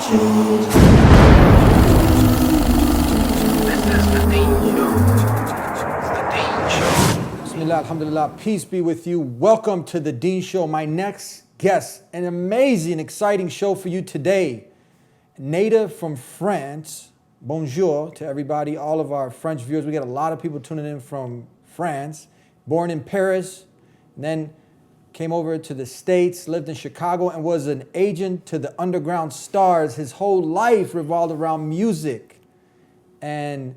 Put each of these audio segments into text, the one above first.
Bismillah, alhamdulillah, peace be with you. Welcome to The Dean Show. My next guest, an amazing, exciting show for you today. Native from France. Bonjour to everybody, all of our French viewers. We got a lot of people tuning in from France. Born in Paris, and then came over to the States, lived in Chicago, and was an agent to the underground stars. His whole life revolved around music and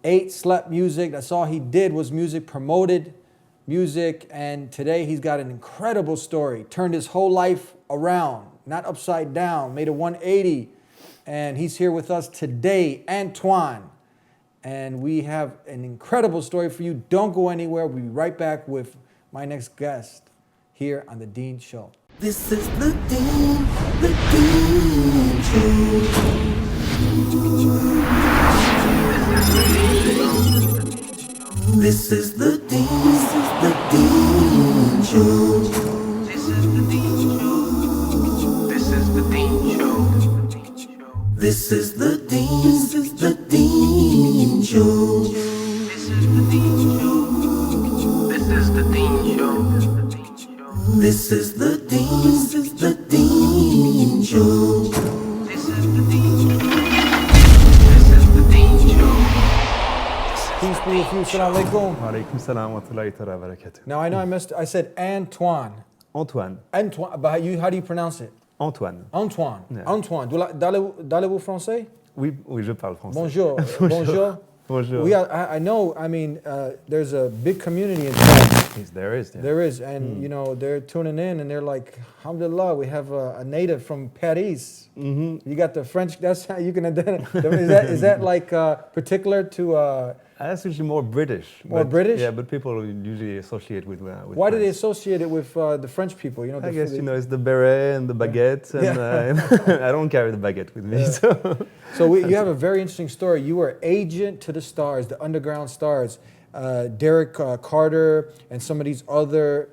ate, slept music. That's all he did was music, promoted music. And today he's got an incredible story. Turned his whole life around, not upside down, made a 180. And he's here with us today, Antoine. And we have an incredible story for you. Don't go anywhere. We'll be right back with my next guest here on The Dean Show. This is the Dean Show. This is the Dean Show. This is the Dean Show. This is the Dean Show. This is the Dean Show. This is the Dean Show. This is the Dean Show. This is the Dean Show. This is the Dean Show. This is the Dean Show. Peace be with you. Assalamu alaikum. Alaikum salam wa rahmatullahi wa barakatuh. Now I know I said Antoine. Antoine. Antoine, but how do you pronounce it? Antoine. Antoine. Yeah. Antoine. Parlez-vous français? Oui, je parle français. Bonjour. Bonjour. Bonjour. I know, there's a big community in France. Yes, there is. Yeah. There is, and they're tuning in and they're like, alhamdulillah, we have a native from Paris. Mm-hmm. You got the French, that's how you can identify. Is that like particular to... That's usually more British. More British? Yeah, but people usually associate with Why do they associate it with the French people? I guess, it's the beret and the baguette, and I don't carry the baguette with me. Yeah. So you have a very interesting story. You were agent to the stars, the underground stars. Derek Carter and some of these other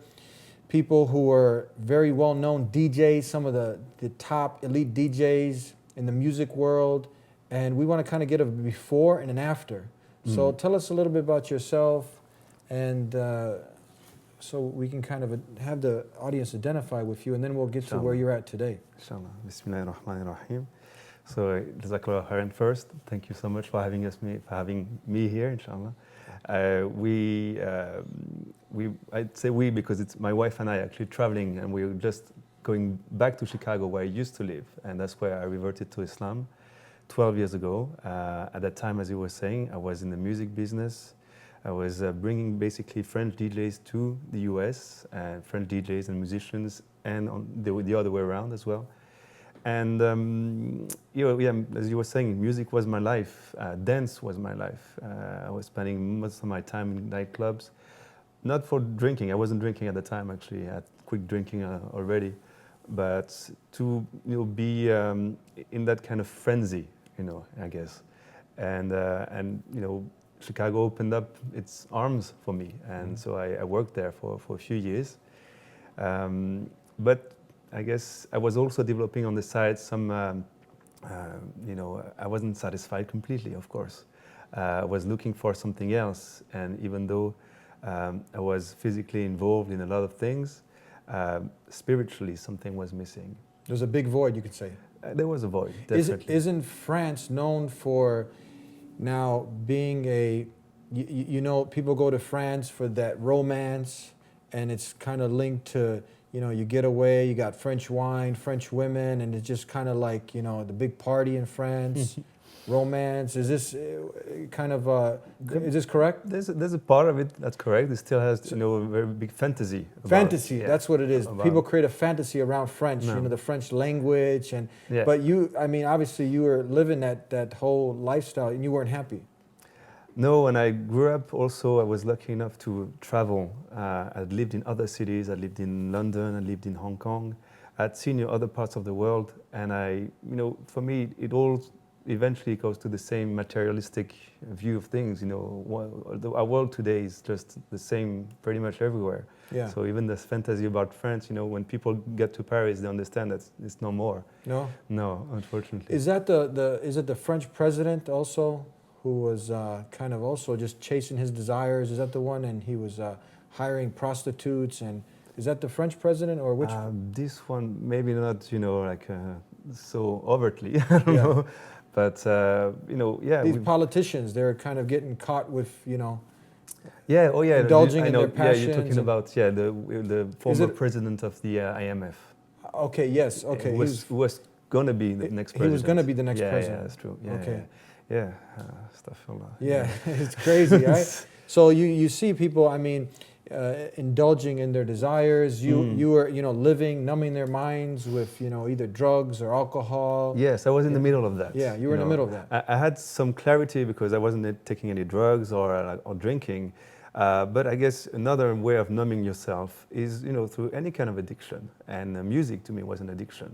people who are very well-known DJs, some of the top elite DJs in the music world. And we want to kind of get a before and an after. So tell us a little bit about yourself, and so we can kind of have the audience identify with you, and then we'll get to where you're at today. Inshallah. Bismillahirrahmanirrahim. So, Jazakallah khairan first. Thank you so much for having me here, inshallah. I'd say we because it's my wife and I actually traveling, and we're just going back to Chicago where I used to live, and that's where I reverted to Islam 12 years ago. At that time, as you were saying, I was in the music business. I was bringing basically French DJs to the US, French DJs and musicians, and the other way around as well. And as you were saying, music was my life. Dance was my life. I was spending most of my time in nightclubs, not for drinking. I wasn't drinking at the time, actually. I had quit drinking already, but to be in that kind of frenzy, I guess. And Chicago opened up its arms for me, and so I worked there for a few years. But I guess I was also developing on the side some, I wasn't satisfied completely, of course. I was looking for something else, and even though I was physically involved in a lot of things, spiritually something was missing. There's a big void, you could say. There was a void, definitely. Isn't France known for now being people go to France for that romance, and it's kind of linked to, you get away, you got French wine, French women, and it's just kind of like, the big party in France, romance. Is this kind of, is this correct? There's a part of it that's correct. It still has, a very big fantasy. Fantasy, that's what it is. People create a fantasy around French, the French language. But you, obviously you were living that whole lifestyle and you weren't happy. No, when I grew up also, I was lucky enough to travel. I'd lived in other cities. I lived in London, I lived in Hong Kong. I'd seen other parts of the world, and for me, it all eventually it goes to the same materialistic view of things. You know, our world today is just the same pretty much everywhere. Yeah. So even this fantasy about France, you know, when people get to Paris, they understand that it's no more. No? No, unfortunately. Is that is it the French president also who was kind of also just chasing his desires? Is that the one? And he was hiring prostitutes, and is that the French president or which? This one, maybe not, you know, like so overtly, I don't Yeah. know. But, you know, yeah. These politicians, they're kind of getting caught with, you know, Yeah, oh yeah. indulging I in know, their passions. Yeah, you're talking and- about, the former president of the IMF. Okay, yes, okay. Who was going to be the next president. He was going to be the next president. Yeah, that's true. Yeah, Okay. Yeah, astaghfirullah. Yeah, it's crazy, right? So you see people, I mean, indulging in their desires. You were, you know, living, numbing their minds with, you know, either drugs or alcohol. Yes, I was in the middle of that. Yeah, you were in the middle of that. I had some clarity because I wasn't taking any drugs or drinking. But I guess another way of numbing yourself is, you know, through any kind of addiction. And music to me was an addiction.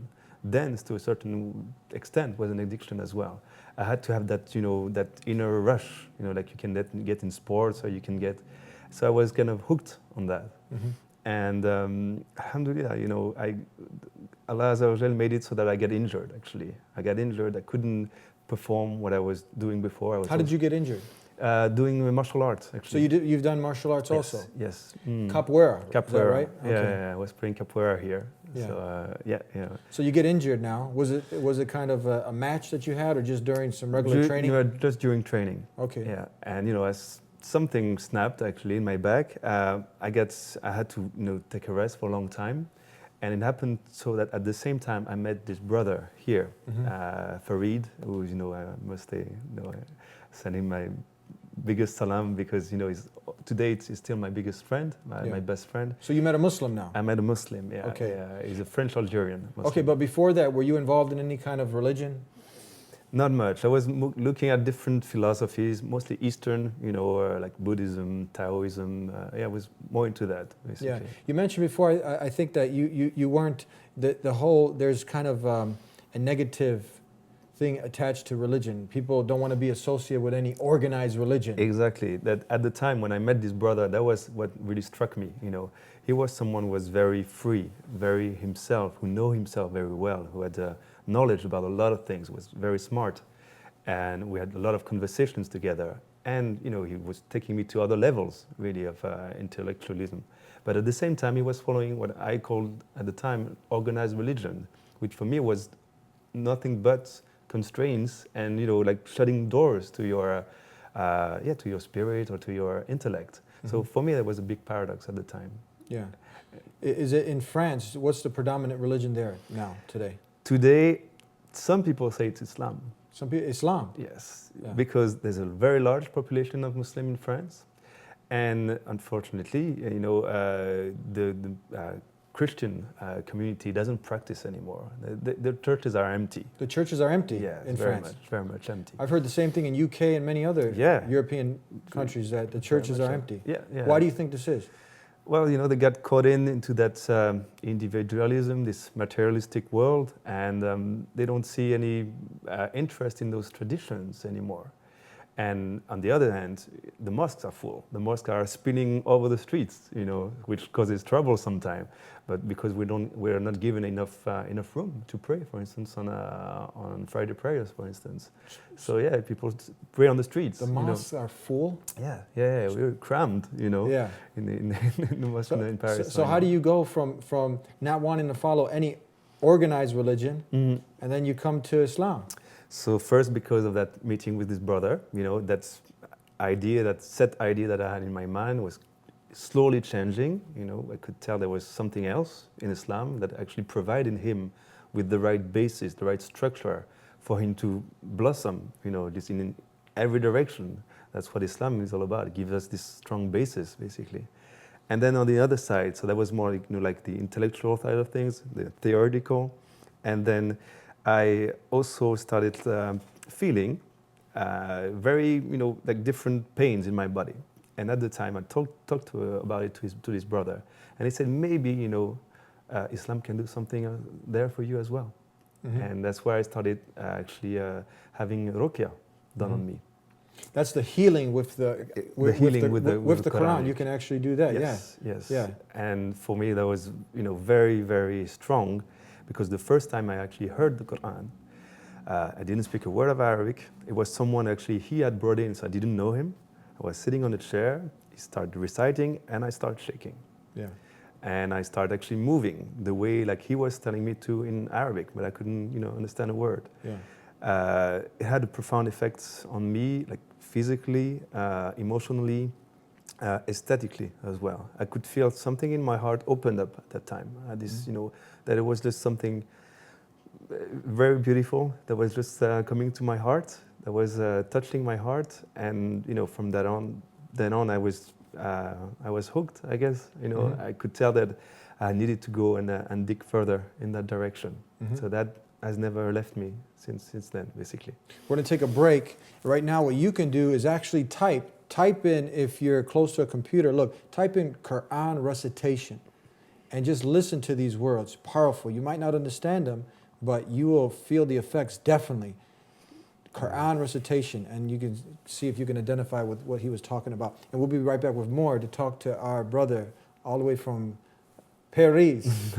Dance to a certain extent was an addiction as well. I had to have that, you know, that inner rush, you know, like you can get in sports or you can get. So I was kind of hooked on that. Mm-hmm. And alhamdulillah, you know, Allah Azza wa Jal made it so that I get injured, actually. I got injured. I couldn't perform what I was doing before. How did you get injured? Doing martial arts, actually. So you've done martial arts also? Yes. Capoeira, is that Capoeira, right? Okay. Yeah, I was playing capoeira here. Yeah. So, yeah. So you get injured now. Was it kind of a match that you had or just during some regular training? You know, just during training. Okay. Yeah, and, you know, as something snapped, actually, in my back, I had to, you know, take a rest for a long time. And it happened so that at the same time, I met this brother here, Farid, who, you know, I must say, you know, send him my biggest salam because, you know, to date he's still my biggest friend, my best friend. So you met a Muslim now? I met a Muslim, yeah. Okay. Yeah, he's a French-Algerian Muslim. Okay, but before that, were you involved in any kind of religion? Not much. I was looking at different philosophies, mostly Eastern, you know, like Buddhism, Taoism. I was more into that, basically. Yeah. You mentioned before, I think that you weren't, the whole, there's kind of a negative thing attached to religion. People don't want to be associated with any organized religion. Exactly. That at the time when I met this brother, that was what really struck me. You know, he was someone who was very free, very himself, who knew himself very well, who had knowledge about a lot of things, was very smart, and we had a lot of conversations together. And you know, he was taking me to other levels, really, of intellectualism. But at the same time, he was following what I called at the time organized religion, which for me was nothing but constraints and, you know, like shutting doors to your to your spirit or to your intellect. So for me that was a big paradox at the time. Yeah. Is it in France? What's the predominant religion there now, today? Today, some people say it's Islam. Some people, Islam. Yes, Yeah. because there's a very large population of Muslim in France, and unfortunately, you know, the Christian community doesn't practice anymore. The churches are empty. The churches are empty Yeah, in very France. very much empty. I've heard the same thing in UK and many other European countries, that the churches are empty. Yeah. Why do you think this is? Well, you know, they got caught into that individualism, this materialistic world, and they don't see any interest in those traditions anymore. And on the other hand, the mosques are full. The mosques are spinning over the streets, you know, which causes trouble sometimes. But because we're not given enough room to pray, for instance, on Friday prayers, for instance. So yeah, people pray on the streets. The mosques are full. Yeah, we're crammed, you know. Yeah. In the mosque in Paris. So how do you go from not wanting to follow any organized religion, and then you come to Islam? So first, because of that meeting with this brother, you know, that set idea that I had in my mind was slowly changing. You know, I could tell there was something else in Islam that actually provided him with the right basis, the right structure for him to blossom, you know, just in every direction. That's what Islam is all about. It gives us this strong basis, basically. And then on the other side, so that was more like, you know, like the intellectual side of things, the theoretical. And then I also started feeling very, you know, like different pains in my body. And at the time, I talked about it to his brother, and he said maybe, you know, Islam can do something there for you as well. And that's where I started actually having ruqya done on me. That's the healing with the Quran. Quran. You can actually do that. Yes, yeah. yes. Yeah. And for me, that was very, very strong, because the first time I actually heard the Quran, I didn't speak a word of Arabic. It was someone actually he had brought in, so I didn't know him. I was sitting on a chair. He started reciting, and I started shaking. Yeah. And I started actually moving the way like he was telling me to in Arabic, but I couldn't, understand a word. Yeah. It had a profound effect on me, like physically, emotionally, aesthetically as well. I could feel something in my heart opened up at that time. I had this, that it was just something very beautiful that was just coming to my heart, that was touching my heart, and from then on I was hooked, I guess. I could tell that I needed to go and dig further in that direction. So that has never left me since then, basically. We're going to take a break. Right now, what you can do is actually type in, if you're close to a computer, type in Quran recitation and just listen to these words. Powerful. You might not understand them, but you will feel the effects, definitely. Quran recitation, and you can see if you can identify with what he was talking about. And we'll be right back with more to talk to our brother all the way from Paris.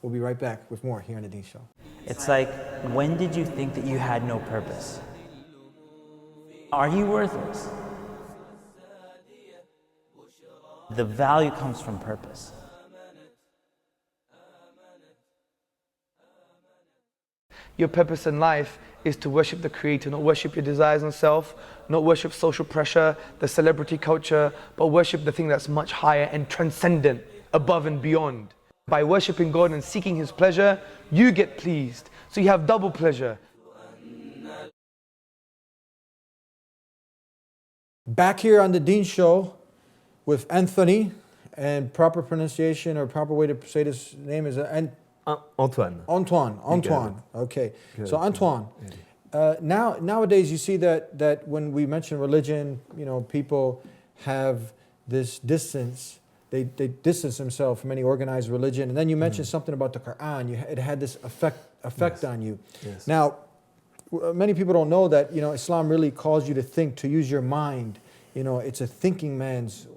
We'll be right back with more here on The Deen Show. It's like, when did you think that you had no purpose? Are you worthless? The value comes from purpose. Your purpose in life is to worship the Creator, not worship your desires and self, not worship social pressure, the celebrity culture, but worship the thing that's much higher and transcendent, above and beyond. By worshiping God and seeking His pleasure, you get pleased. So you have double pleasure. Back here on The Deen Show with Anthony, and proper pronunciation or proper way to say this name is Antoine. Antoine. Okay. So Antoine, nowadays you see that when we mention religion, people have this distance. They distance themselves from any organized religion. And then you mentioned something about the Quran. It had this effect on you. Yes. Now, many people don't know that Islam really calls you to think, to use your mind. It's a thinking man's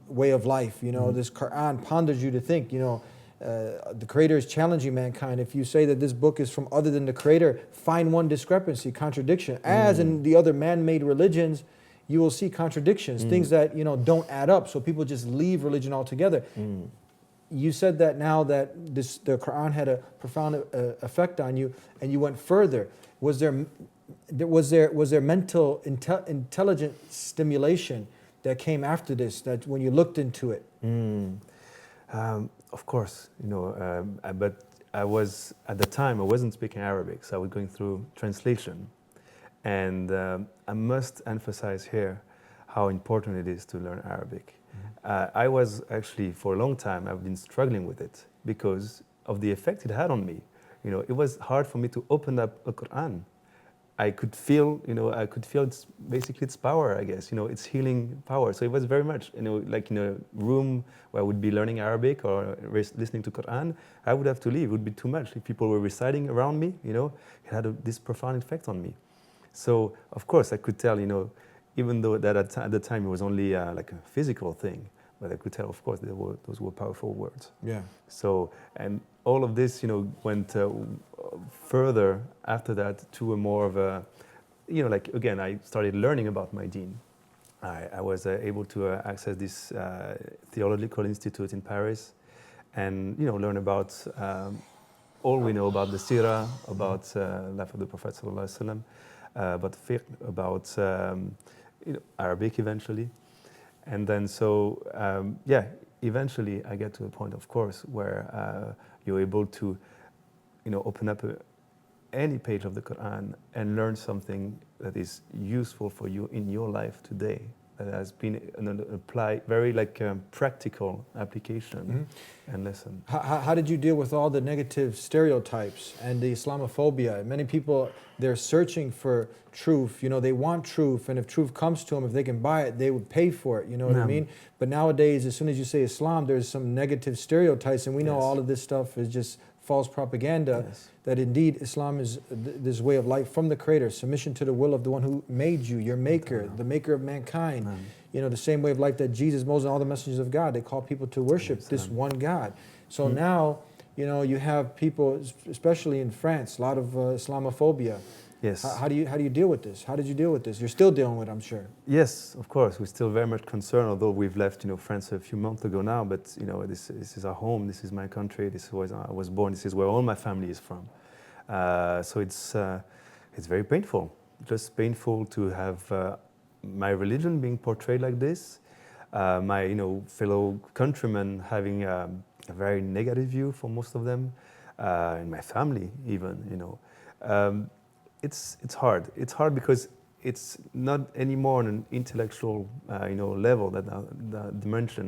way of life. This Quran ponders you to think. The Creator is challenging mankind. If you say that this book is from other than the Creator, find one discrepancy, contradiction. As in the other man-made religions, you will see contradictions, things that don't add up. So people just leave religion altogether. You said that now that the Quran had a profound effect on you, and you went further. Was there mental intelligent stimulation that came after this? That when you looked into it. Of course, but I was, at the time, I wasn't speaking Arabic, so I was going through translation. And I must emphasize here how important it is to learn Arabic. I was actually, for a long time, I've been struggling with it because of the effect it had on me. It was hard for me to open up a Quran. I could feel, its power, I guess, its healing power. So it was very much, like in a room where I would be learning Arabic or listening to Quran, I would have to leave. It would be too much. If people were reciting around me, it had this profound effect on me. So, of course, I could tell, even though that at the time it was only like a physical thing, but I could tell, of course, those were powerful words. Yeah. So, and all of this, went further after that to a more of a, like, again, I started learning about my deen. I was able to access this theological institute in Paris and, learn about all we know about the Sirah, about life of the Prophet Sallallahu Alaihi Wasallam, about fiqh, about Arabic eventually. And then eventually I get to a point, of course, where you're able to, open up any page of the Quran and learn something that is useful for you in your life today. That has been applied, very practical application and lesson. How did you deal with all the negative stereotypes and the Islamophobia? Many people, they're searching for truth. They want truth, and if truth comes to them, if they can buy it, they would pay for it. You know what I mean? But nowadays, as soon as you say Islam, there's some negative stereotypes, and we know all of this stuff is just false propaganda Yes. that indeed Islam is this way of life from the Creator, submission to the will of the one who made you, your maker, the maker of mankind. You know, the same way of life that Jesus, Moses, and all the messengers of God, they call people to worship this one God. So now, you know, you have people, especially in France, a lot of islamophobia. Yes. How do you deal with this? How did you deal with this? You're still dealing with it, I'm sure. Yes, of course. We're still very much concerned, although we've left, you know, France a few months ago now. But you know, this is our home. This is my country. This is where I was born. This is where all my family is from. So it's very painful. Just painful to have my religion being portrayed like this. My fellow countrymen having a very negative view for most of them, in my family even. It's hard. It's hard because it's not anymore on an intellectual level, that dimension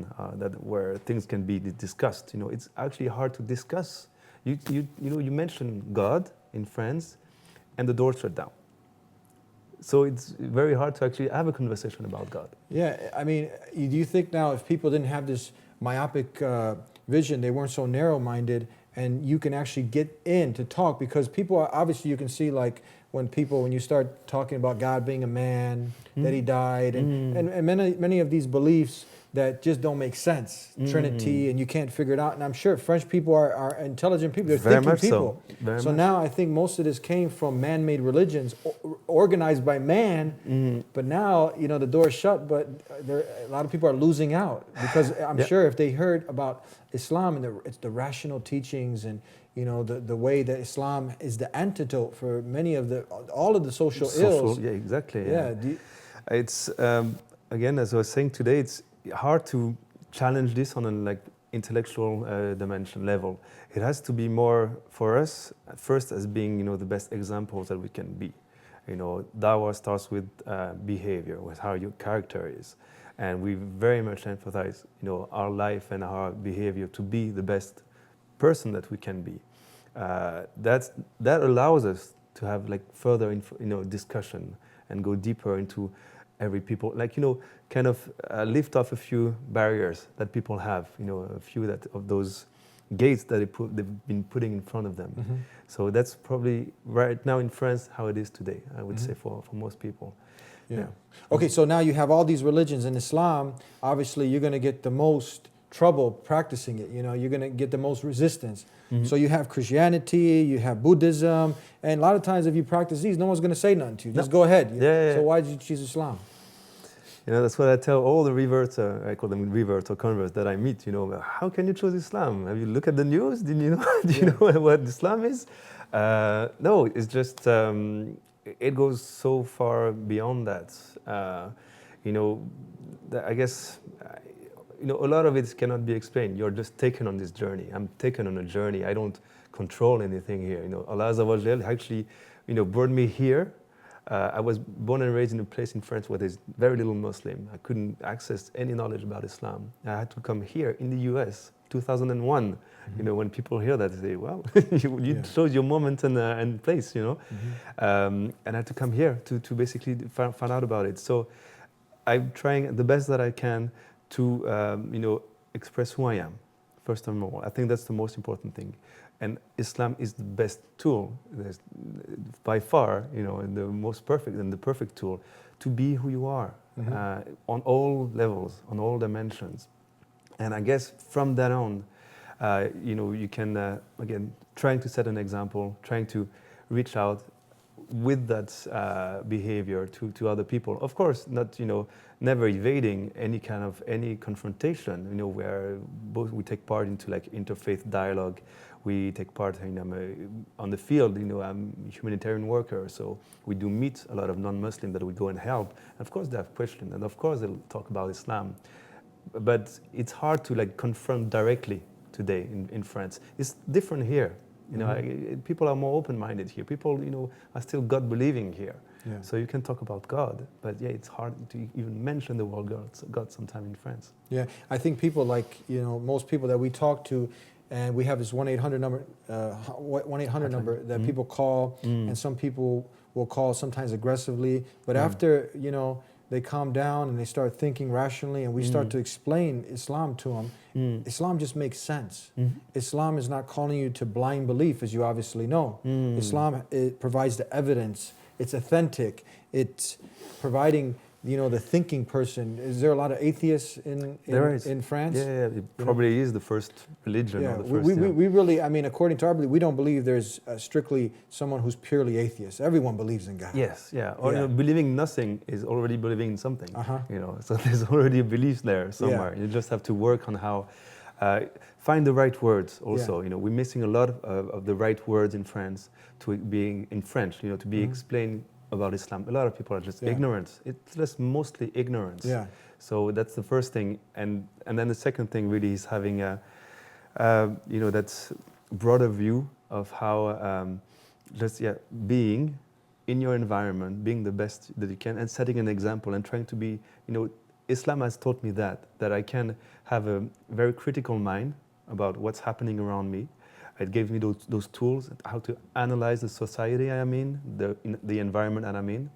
where things can be discussed. It's actually hard to discuss. You mentioned God in France, and the door shut down. So it's very hard to actually have a conversation about God. Yeah, I mean, do you think now if people didn't have this myopic vision, they weren't so narrow-minded, and you can actually get in to talk, because people are, obviously you can see, like when you start talking about God being a man, that he died, and many of these beliefs that just don't make sense, Trinity, and you can't figure it out. And I'm sure French people are intelligent people, they're Very thinking much people. so. Very So much. now I think most of this came from man-made religions, organized by man, but now, the door is shut, but a lot of people are losing out, because I'm sure if they heard about Islam and it's the rational teachings, and the way that Islam is the antidote for many of all of the social ills. Yeah, exactly. Yeah. It's again, as I was saying today, it's hard to challenge this on an intellectual dimension level. It has to be more for us at first as being the best examples that we can be. Dawah starts with behavior, with how your character is, and we very much emphasize our life and our behavior to be the best person that we can be. That allows us to have further discussion and go deeper into every people, kind of lift off a few barriers that people have, a few of those gates that they've been putting in front of them. So that's probably right now in France how it is today, I would say, for most people. Yeah. Okay, so now you have all these religions. In Islam, obviously you're going to get the most trouble practicing it. You're going to get the most resistance. So you have Christianity, you have Buddhism, and a lot of times if you practice these, no one's going to say nothing to you. Just go ahead. Yeah. So why did you choose Islam? That's what I tell all the reverts, I call them reverts or converts that I meet, how can you choose Islam? Have you looked at the news? Do you know what Islam is? No, it's just, it goes so far beyond that. I guess, a lot of it cannot be explained. You're just taken on this journey. I'm taken on a journey. I don't control anything here. Allah Azza wa Jal actually, brought me here. I was born and raised in a place in France where there's very little Muslim. I couldn't access any knowledge about Islam. I had to come here in the US, 2001. When people hear that, they say, well, you chose your moment and place, and I had to come here to basically find out about it. So I'm trying the best that I can to, express who I am, first and all. I think that's the most important thing. And Islam is the best tool, by far, the most perfect and the perfect tool to be who you are on all levels, on all dimensions. And I guess from that on, you can, again, trying to set an example, trying to reach out with that behavior to other people. Of course, not, never evading any confrontation, where both we take part into interfaith dialogue. We take part on the field. I'm a humanitarian worker, so we do meet a lot of non-Muslims that we go and help. And of course, they have questions, and of course, they'll talk about Islam. But it's hard to confront directly today in France. It's different here. People are more open-minded here. People, are still God-believing here. Yeah. So you can talk about God, but it's hard to even mention the word God sometime in France. Yeah, I think people most people that we talk to, and we have this 1-800 number, 1-800 number that people call, and some people will call sometimes aggressively. But after they calm down and they start thinking rationally, and we start to explain Islam to them, Islam just makes sense. Islam is not calling you to blind belief, as you obviously know. Islam, it provides the evidence. It's authentic. It's providing, the thinking person. Is there a lot of atheists in France? Yeah, it probably is the first religion. Yeah, or the first, we really, according to our belief, we don't believe there's strictly someone who's purely atheist. Everyone believes in God. Yes, yeah. Or believing nothing is already believing in something. Uh-huh. So there's already a belief there somewhere. You just have to work on how find the right words. Also, we're missing a lot of the right words in France to being in French. To be explained about Islam. A lot of people are just ignorant. It's just mostly ignorance. Yeah. So that's the first thing, and then the second thing really is having a that broader view of how being in your environment, being the best that you can, and setting an example and trying to be, Islam has taught me that I can have a very critical mind about what's happening around me. It gave me those tools, how to analyze the society I'm in, the environment that I'm in,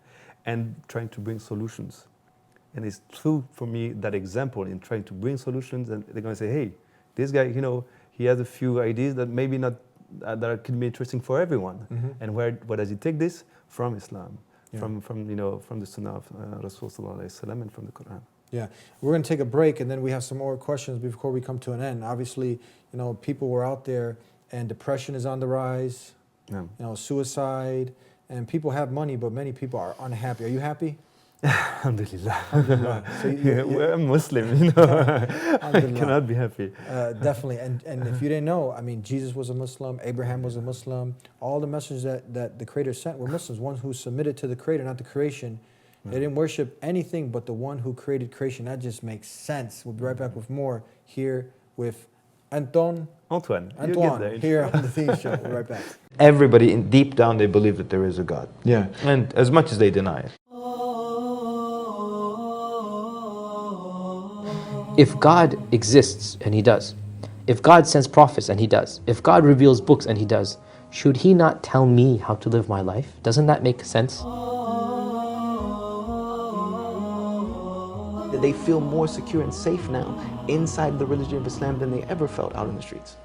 and trying to bring solutions. And it's true for me, that example in trying to bring solutions, and they're going to say, hey, this guy, he has a few ideas that maybe not, that could be interesting for everyone. And where does he take this? From Islam, from the Sunnah of Rasul Sallallahu Alaihi Wasallam, and from the Quran. Yeah, we're going to take a break, and then we have some more questions before we come to an end. Obviously, people were out there, and depression is on the rise, suicide, and people have money, but many people are unhappy. Are you happy? Alhamdulillah. So I'm Muslim, I cannot be happy. Definitely, and if you didn't know, Jesus was a Muslim, Abraham was a Muslim. All the messages that the Creator sent were Muslims, ones who submitted to the Creator, not the creation. They didn't worship anything but the one who created creation. That just makes sense. We'll be right back with more here with Antoine here on the TheDeenShow. We'll be right back. Everybody, deep down, they believe that there is a God. Yeah. And as much as they deny it. If God exists, and He does, if God sends prophets, and He does, if God reveals books, and He does, should He not tell me how to live my life? Doesn't that make sense? They feel more secure and safe now inside the religion of Islam than they ever felt out in the streets.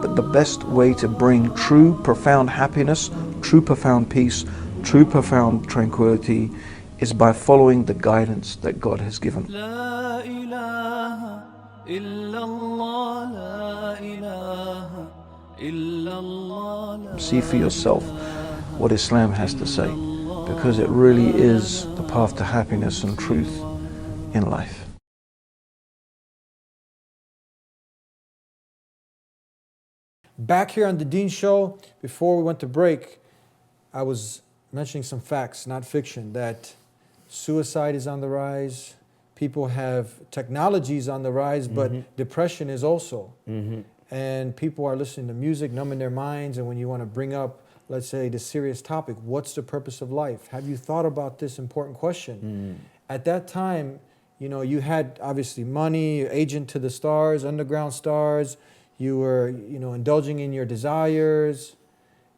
But the best way to bring true, profound happiness, true, profound peace, true, profound tranquility is by following the guidance that God has given. La ilaha illallah, la ilaha illallah. See for yourself what Islam has to say, because it really is the path to happiness and truth in life. Back here on the Dean Show, before we went to break, I was mentioning some facts, not fiction, that suicide is on the rise. People have technologies on the rise, but depression is also. And people are listening to music, numbing their minds, and when you want to bring up, let's say, the serious topic, what's the purpose of life? Have you thought about this important question? At that time, you had obviously money, agent to the stars, underground stars, you were, indulging in your desires.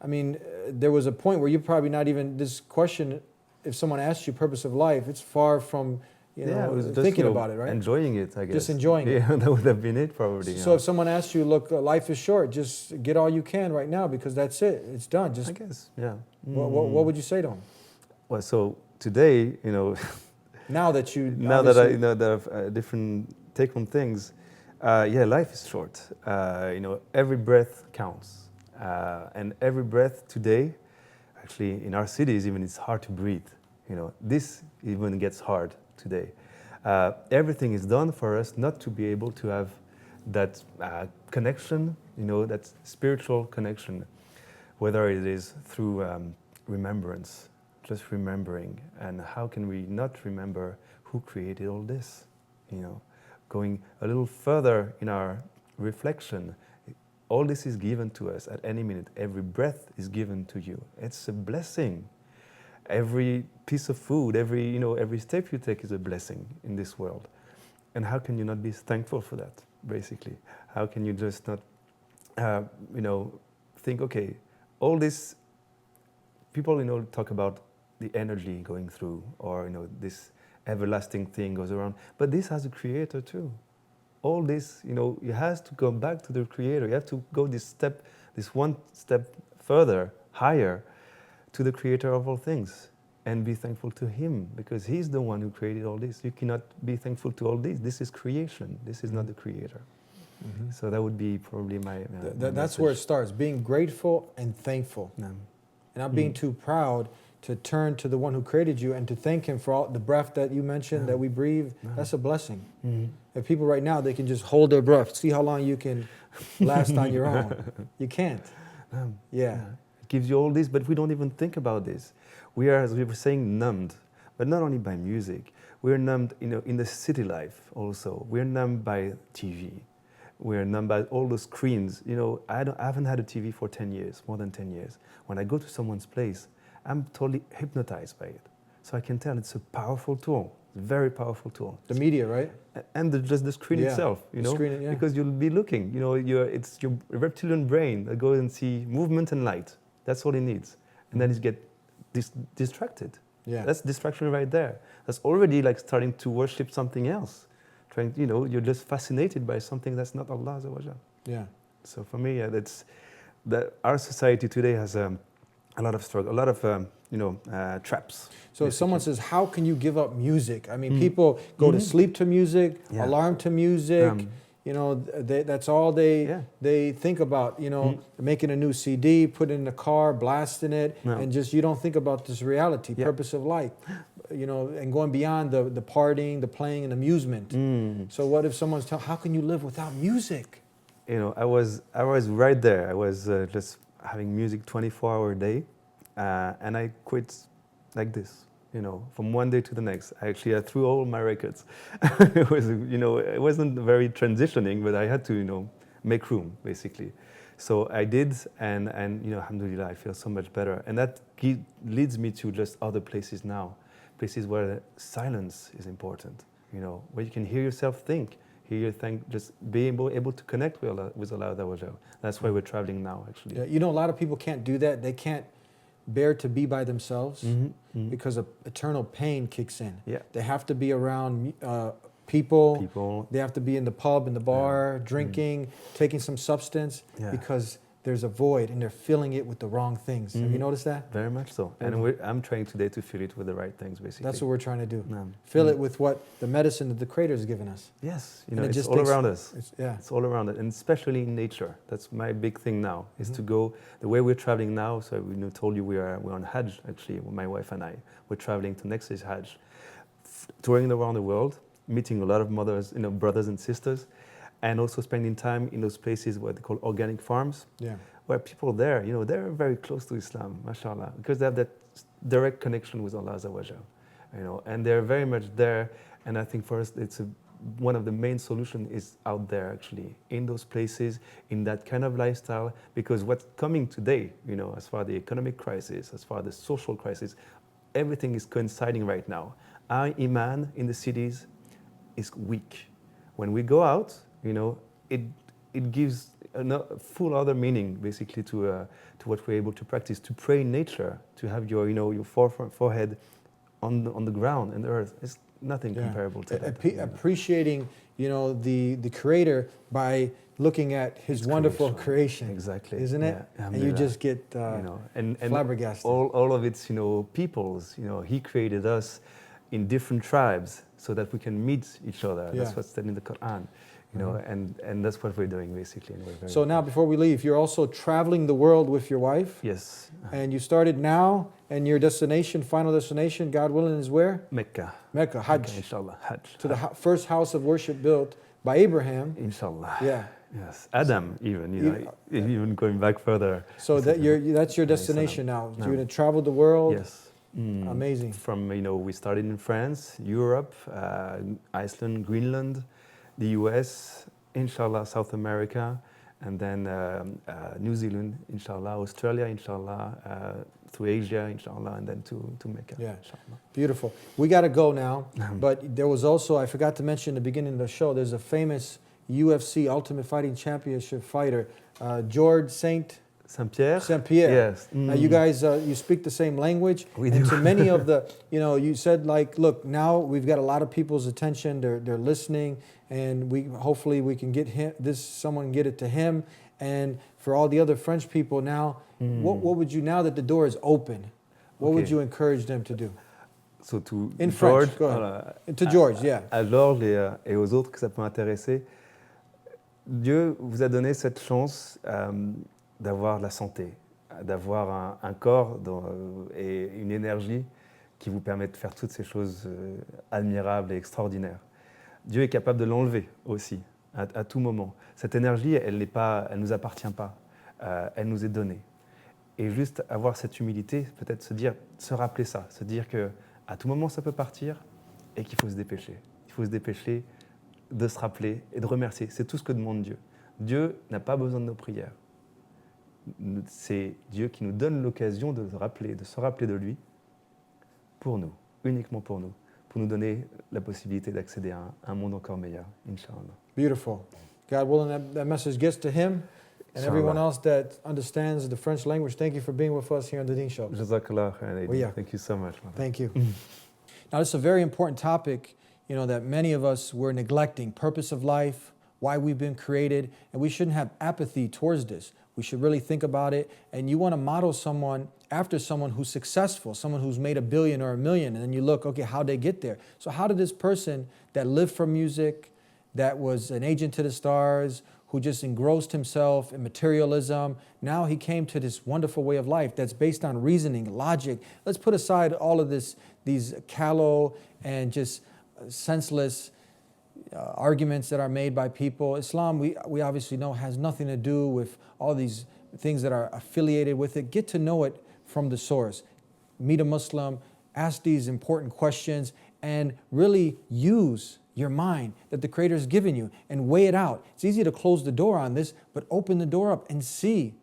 There was a point where you're probably not even, this question, if someone asks you purpose of life, it's far from, thinking about it, right? Enjoying it, I guess. Just enjoying it. Yeah, that would have been it probably. So if someone asks you, look, life is short, just get all you can right now because that's it. It's done. Just, I guess, yeah. What would you say to them? Well, so today, now that I have different take on things, life is short. Every breath counts, and every breath today, actually in our cities even, it's hard to breathe. This even gets hard today. Everything is done for us not to be able to have that connection, that spiritual connection, whether it is through remembrance, just remembering, and how can we not remember who created all this? Going a little further in our reflection, all this is given to us at any minute. Every breath is given to you. It's a blessing. Every piece of food, every step you take is a blessing in this world. And how can you not be thankful for that, basically? How can you just not, think, okay, all these people, talk about the energy going through, or this everlasting thing goes around. But this has a creator too. All this, you have to go back to the creator. You have to go this one step further, higher, to the creator of all things, and be thankful to him, because he's the one who created all this. You cannot be thankful to all this. This is creation. This is not the creator. Mm-hmm. So that would be probably my that's where it starts, being grateful and thankful. And not being too proud to turn to the one who created you and to thank him for all the breath that you mentioned that we breathe. That's a blessing. If people right now, they can just hold their breath, see how long you can last on your own. You can't. It gives you all this, but we don't even think about this. We are, as we were saying, numbed, but not only by music. We're numbed, in the city life also. We're numbed by TV. We're numbed by all the screens. I haven't had a TV for 10 years, more than 10 years. When I go to someone's place, I'm totally hypnotized by it. So I can tell it's a powerful tool, a very powerful tool. The media, right? And just the screen itself, screen, because you'll be looking, it's your reptilian brain that goes and see movement and light. That's all it needs. And then it get distracted. That's distraction right there. That's already like starting to worship something else. You're just fascinated by something that's not Allah. So for me, that's that our society today has a lot of struggle, a lot of traps. So if someone says, how can you give up music? I mean, people go to sleep to music, alarm to music. That's all they think about. Making a new CD, put it in the car, blasting it, and just you don't think about this reality, purpose of life. And going beyond the partying, the playing, and amusement. So what if someone's telling, how can you live without music? I was right there. I was just having music 24-hour a day, and I quit like this. From one day to the next. I threw all my records. It was, it wasn't very transitioning, but I had to, make room basically. So I did, and alhamdulillah, I feel so much better. And that leads me to just other places now, places where silence is important. Where you can hear yourself think, just be able to connect with Allah. That's why we're traveling now, actually. Yeah, a lot of people can't do that. They can't bear to be by themselves because of eternal pain kicks in. They have to be around people. They have to be in the pub, in the bar, drinking, taking some substance because there's a void and they're filling it with the wrong things. Have you noticed that? Very much so. And I'm trying today to fill it with the right things, basically. That's what we're trying to do. Fill it with what the medicine that the Creator has given us. Yes, it's all around us. It's all around us, and especially in nature. That's my big thing now, is to go the way we're traveling now. So we told you we're on Hajj, actually, my wife and I. We're traveling to next year's Hajj, touring around the world, meeting a lot of mothers, brothers and sisters, and also spending time in those places what they call organic farms, where people there, they're very close to Islam, mashallah, because they have that direct connection with Allah Azza wa Jal, and they're very much there. And I think for us, one of the main solutions is out there, actually, in those places, in that kind of lifestyle, because what's coming today, as far as the economic crisis, as far as the social crisis, everything is coinciding right now. Our iman in the cities is weak. When we go out, it gives a full other meaning, basically, to what we're able to practice, to pray in nature, to have your forehead on the ground and the earth. It's nothing comparable to that. Appreciating, the Creator by looking at His wonderful creation. Exactly. Isn't it? And you just get flabbergasted. All of its, peoples, He created us in different tribes so that we can meet each other. That's what's said in the Quran. And that's what we're doing, basically. And we're very so now, before we leave, you're also traveling the world with your wife. Yes. And you started now, and your final destination, God willing, is where? Mecca. Mecca, Hajj. Mecca, inshallah, Hajj. To the first house of worship built by Abraham. Inshallah. Yeah. Yes. Adam, even, even going back further. So that's your destination now. You're going to travel the world. Yes. Amazing. From, we started in France, Europe, Iceland, Greenland, the US, inshallah, South America, and then New Zealand, inshallah, Australia, inshallah, through Asia, inshallah, and then to Mecca. Yeah, inshallah. Beautiful. We got to go now, but there was also, I forgot to mention in the beginning of the show, there's a famous UFC Ultimate Fighting Championship fighter, Georges St-Pierre? St-Pierre. Yes. Now you guys, you speak the same language. We and do. to many of the, you said like, look, now we've got a lot of people's attention. They're listening, and hopefully we can get someone get it to him. And for all the other French people now, what would you, now that the door is open, what would you encourage them to do? So to In George, French, go ahead. To George, yeah. À Georges et aux autres que ça peut intéresser, Dieu vous a donné cette chance d'avoir la santé, d'avoir un corps et une énergie qui vous permet de faire toutes ces choses admirables et extraordinaires. Dieu est capable de l'enlever aussi, à tout moment. Cette énergie, elle ne nous appartient pas, elle nous est donnée. Et juste avoir cette humilité, peut-être se rappeler ça, se dire qu'à tout moment ça peut partir et qu'il faut se dépêcher. Il faut se dépêcher de se rappeler et de remercier. C'est tout ce que demande Dieu. Dieu n'a pas besoin de nos prières. C'est Dieu qui nous donne l'occasion de se rappeler de lui pour nous, uniquement pour nous donner la possibilité d'accéder à un monde encore meilleur, Inch'Allah. Beautiful. God willing, that message gets to him and everyone else that understands the French language. Thank you for being with us here on The Dean Show. Jazakallah khairan. Well, yeah. Thank you so much. Thank you. Now, this is a very important topic, that many of us were neglecting. Purpose of life, why we've been created, and we shouldn't have apathy towards this. We should really think about it, and you want to model someone after someone who's successful, someone who's made $1 billion or $1 million, and then you look, okay, how'd they get there? So how did this person that lived for music, that was an agent to the stars, who just engrossed himself in materialism, now he came to this wonderful way of life that's based on reasoning, logic. Let's put aside all of these callow and just senseless arguments that are made by people. Islam, we obviously know, has nothing to do with all these things that are affiliated with it. Get to know it from the source. Meet a Muslim, ask these important questions, and really use your mind that the Creator has given you and weigh it out. It's easy to close the door on this, but open the door up and see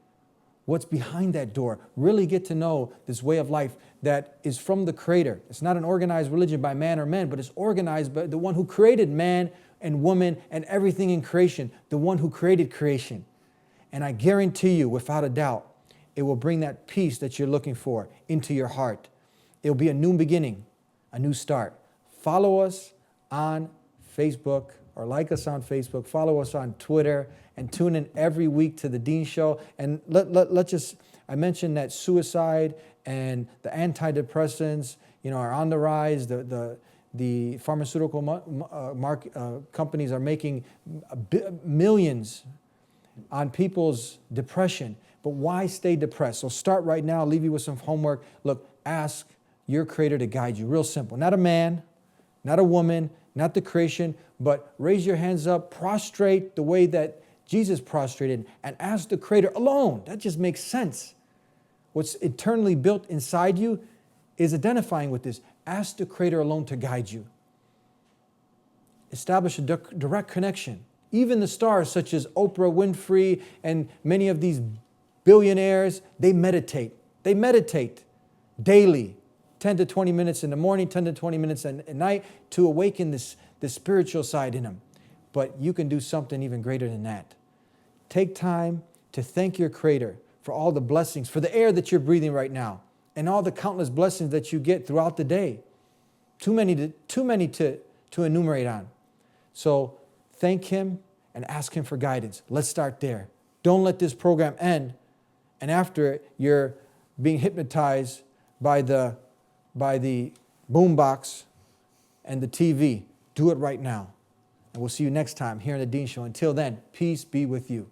what's behind that door. Really get to know this way of life that is from the Creator. It's not an organized religion by man or men, but it's organized by the one who created man and woman and everything in creation, the one who created creation. And I guarantee you, without a doubt, it will bring that peace that you're looking for into your heart. It'll be a new beginning, a new start. Follow us on Facebook, or like us on Facebook, follow us on Twitter, and tune in every week to The Dean Show. And I mentioned that suicide and the antidepressants, are on the rise. The pharmaceutical companies are making millions on people's depression. But why stay depressed? So start right now. I'll leave you with some homework. Look, ask your Creator to guide you. Real simple. Not a man, not a woman, not the creation, but raise your hands up, prostrate the way that Jesus prostrated, and ask the Creator alone. That just makes sense. What's eternally built inside you is identifying with this. Ask the Creator alone to guide you. Establish a direct connection. Even the stars such as Oprah Winfrey and many of these billionaires, they meditate. They meditate daily, 10 to 20 minutes in the morning, 10 to 20 minutes at night, to awaken this spiritual side in them. But you can do something even greater than that. Take time to thank your Creator for all the blessings, for the air that you're breathing right now, and all the countless blessings that you get throughout the day. Too many to enumerate on. So thank Him and ask Him for guidance. Let's start there. Don't let this program end, and after it, you're being hypnotized by the boombox and the TV. Do it right now. And we'll see you next time here on The Dean Show. Until then, peace be with you.